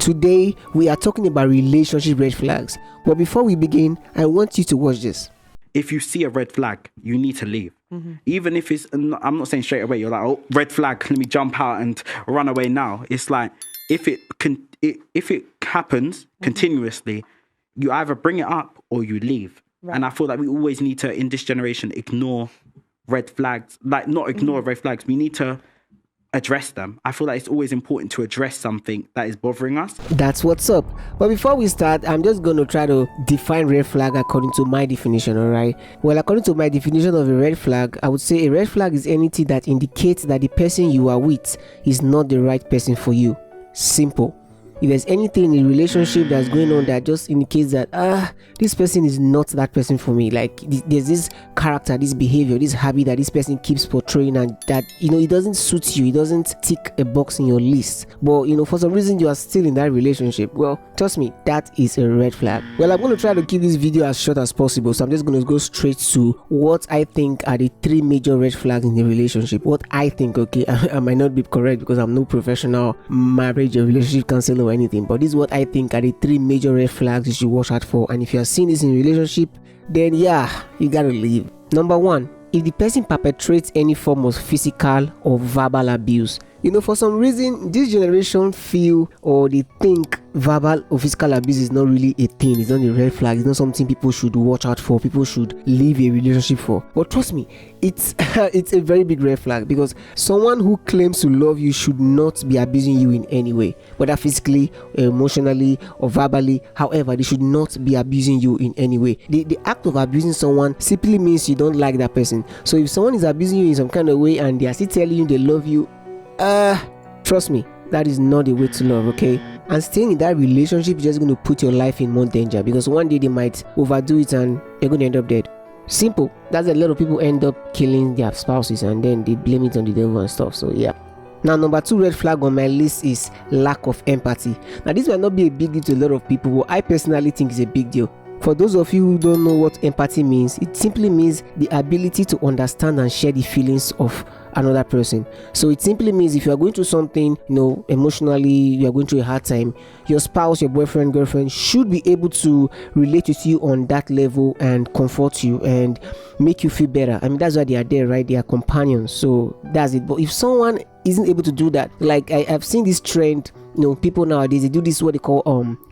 Today, we are talking about relationship red flags. But before we begin, I want you to watch this. If you see a red flag, you need to leave. Even if it's, I'm not saying straight away, you're like, oh, red flag, let me jump out and run away now. It's like, if it happens continuously, you either bring it up or you leave. Right. And I feel like we always need to, in this generation, ignore red flags. Like, not ignore red flags. We need to address them. I feel like it's always important to address something that is bothering us. That's what's up. But before we start, I'm just going to try to define red flag according to my definition, all right? Well, according to my definition of a red flag, I would say a red flag is anything that indicates that the person you are with is not the right person for you. Simple. If there's anything in a relationship that's going on that just indicates that this person is not that person for me, like there's this character, this behavior, this habit that this person keeps portraying, and that it doesn't suit you, it doesn't tick a box in your list, but for some reason you are still in that relationship, well, trust me, that is a red flag. Well, I'm going to try to keep this video as short as possible, so I'm just going to go straight to what I think are the 3 major red flags in the relationship. What I think, okay, I might not be correct because I'm no professional marriage or relationship counselor or anything, but this is what I think are the 3 major red flags you should watch out for. And if you are seeing this in a relationship, then yeah, you gotta leave. Number 1, if the person perpetrates any form of physical or verbal abuse. For some reason, this generation feel or they think verbal or physical abuse is not really a thing. It's not a red flag. It's not something people should watch out for. People should leave a relationship for. But trust me, it's a very big red flag, because someone who claims to love you should not be abusing you in any way, whether physically, emotionally, or verbally. However, they should not be abusing you in any way. The act of abusing someone simply means you don't like that person. So if someone is abusing you in some kind of way and they are still telling you they love you, trust me, that is not the way to love, okay? And staying in that relationship is just going to put your life in more danger, because one day they might overdo it and you're going to end up dead. Simple. That's a lot of people end up killing their spouses and then they blame it on the devil and stuff. So yeah. Now, number 2 red flag on my list is lack of empathy. Now, this might not be a big deal to a lot of people, but I personally think it's a big deal. For those of you who don't know what empathy means, it simply means the ability to understand and share the feelings of another person. So it simply means if you are going through something, emotionally, you are going through a hard time, your spouse, your boyfriend, girlfriend should be able to relate with you on that level and comfort you and make you feel better. I mean, that's why they are there, right? They are companions. So that's it. But if someone isn't able to do that, like I've seen this trend, people nowadays, they do this what they call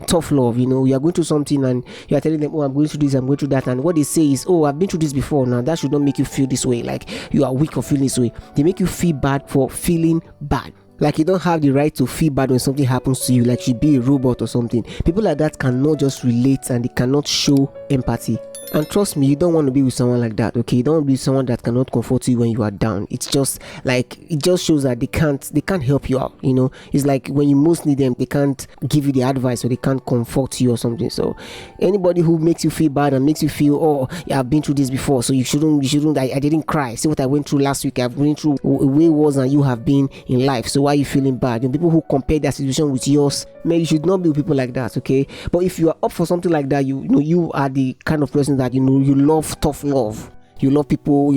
tough love. You are going through something and you are telling them, oh, I'm going through this, I'm going through that, and what they say is, oh, I've been through this before. Now that should not make you feel this way, like you are weak for feeling this way. They make you feel bad for feeling bad, like you don't have the right to feel bad when something happens to you, like you be a robot or something. People like that cannot just relate and they cannot show empathy. And trust me, you don't want to be with someone like that, okay? You don't want to be with someone that cannot comfort you when you are down. It's just like, it just shows that they can't help you out, It's like when you most need them, they can't give you the advice or they can't comfort you or something. So anybody who makes you feel bad and makes you feel, oh, yeah, I've been through this before, so you shouldn't, I didn't cry. See what I went through last week. I've been through way worse than you have been in life. So why are you feeling bad? People who compare their situation with yours, man, you should not be with people like that, okay? But if you are up for something like that, you are the kind of person that you love tough love. You love people,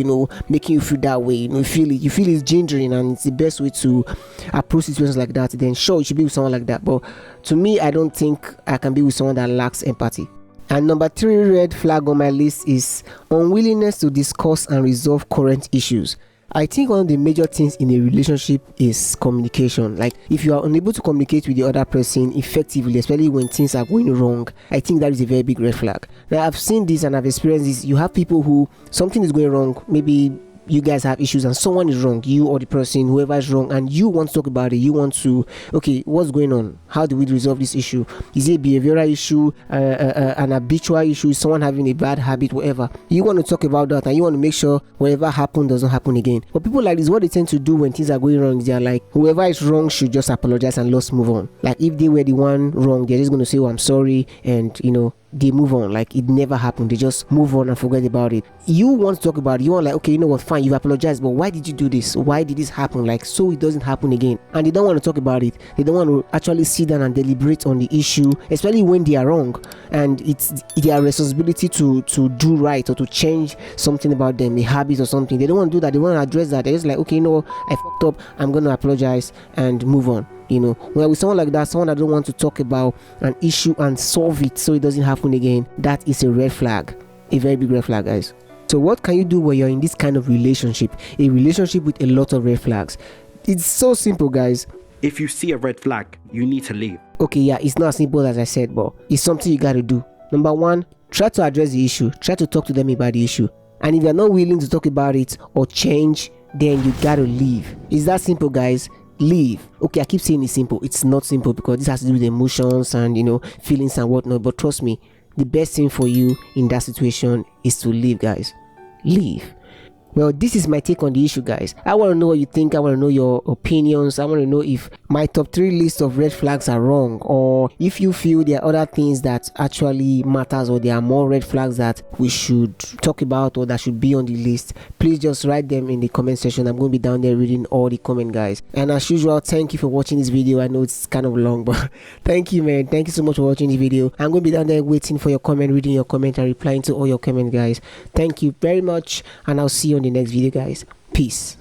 making you feel that way. You feel it's gingering, and it's the best way to approach situations like that. Then sure, you should be with someone like that. But to me, I don't think I can be with someone that lacks empathy. And number 3 red flag on my list is unwillingness to discuss and resolve current issues. I think one of the major things in a relationship is communication. Like, if you are unable to communicate with the other person effectively, especially when things are going wrong, I think that is a very big red flag. Now, I've seen this and I've experienced this. You have people who, something is going wrong, maybe you guys have issues and someone is wrong, you or the person, whoever is wrong, and you want to talk about it. You want to, okay, what's going on? How do we resolve this issue? Is it a behavioral issue, an habitual issue? Is someone having a bad habit, whatever? You want to talk about that and you want to make sure whatever happened doesn't happen again. But people like this, what they tend to do when things are going wrong, they're like, whoever is wrong should just apologize and let's move on. Like, if they were the one wrong, they're just going to say, oh, I'm sorry, and they move on, like it never happened. They just move on and forget about it. You want to talk about it. You want, like, okay, you know what, fine, you've apologized, but why did you do this? Why did this happen? Like, so it doesn't happen again. And they don't want to talk about it. They don't want to actually sit down and deliberate on the issue, especially when they are wrong and it's their responsibility to do right or to change something about them, a habit or something. They don't want to do that. They want to address that. They're just like, okay, I fucked up, I'm going to apologize and move on. You know, when with someone like that, someone that don't want to talk about an issue and solve it so it doesn't happen again, that is a red flag, a very big red flag, guys. So what can you do when you're in this kind of relationship, a relationship with a lot of red flags? It's so simple, guys. If you see a red flag, you need to leave. Okay, yeah, it's not as simple as I said, but it's something you got to do. Number one, try to address the issue. Try to talk to them about the issue. And if you're not willing to talk about it or change, then you got to leave. It's that simple, guys. Leave. Okay, I keep saying it's simple. It's not simple because this has to do with emotions and, you know, feelings and whatnot. But trust me, the best thing for you in that situation is to leave, guys. Leave. Well, this is my take on the issue, guys. I want to know what you think. I want to know your opinions. I want to know if my top 3 list of red flags are wrong, or if you feel there are other things that actually matters, or there are more red flags that we should talk about or that should be on the list. Please just write them in the comment section. I'm going to be down there reading all the comment, guys. And as usual, thank you for watching this video. I know it's kind of long, but thank you, man. Thank you so much for watching the video. I'm going to be down there waiting for your comment, reading your comment, and replying to all your comments, guys. Thank you very much, and I'll see you on the next video, guys. Peace.